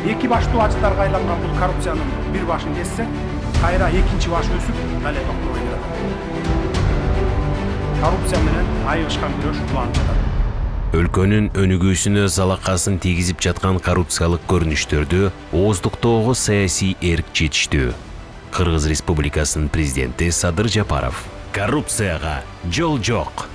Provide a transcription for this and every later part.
Эки баштуу ажыттарга айланган бул коррупциянын бир башын кессек, кайра экинчи баш өсүп, дале токтобой келатат. Коррупция менен айыгышкан күрөш уланып жатат. Өлкөнүн өнүгүүсүнө залакасын тийгизип жаткан коррупциялык көрүнүштөрдү ооздуктоого саясий эрк жетиштүү. Кыргыз Республикасынын президенти Садыр Жапаров: коррупцияга жол жок.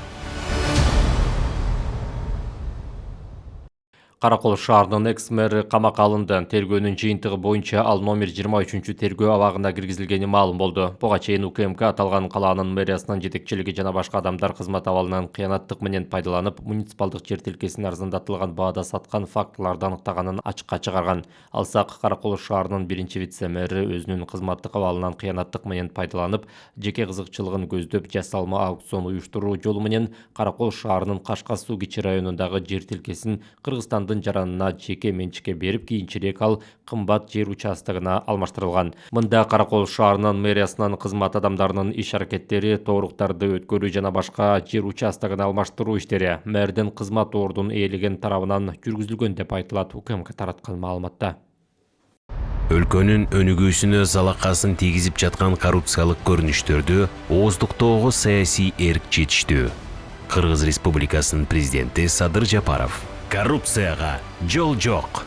Каракол шаарынын экс-мэри камакка алынды. Тергөөнүн жыйынтыгы боюнча ал номер 23 тергөө абагына киргизилгени маалым болду. Буга чейин УКМК аталган калаанын мэриясынын жетекчилиги жана башка адамдар кызмат абалынан кыянаттык менен пайдаланып, муниципалдык жер тилкесин арзандатылган баада саткан фактыларды аныктаганын ачыкка чыгарган. Алсак, Каракол шаарынын биринчи вице-мэри өзүнүн кызматтык абалынан кыянаттык менен пайдаланып, жеке кызыкчылыгын көздөп, жасалма аукцион уюштуруу жолу менен Каракол шаарынын Кашка суу кичи районундагы жер тилкесин Кыргызстандын жаранына жеке менчикке берип, кийинчерээк ал кымбат жер участогуна алмаштырылган. Мында Каракол шаарынын мэриясынын кызмат адамдарынын иш-аракеттери, тооруктарды өткөрүү жана башка жер участогуна алмаштыруу иштери мэрдин кызмат ордун ээлеген тарабынан жүргүзүлгөн деп айтылат УКМК тараткан маалыматта. Өлкөнүн өнүгүүсүнө залакасын тийгизип жаткан коррупциялык көрүнүштөрдү ооздуктоого саясий эрк жетиштүү. Кыргыз Республикасынын президенти Садыр Жапаров: коррупцияга жол жок.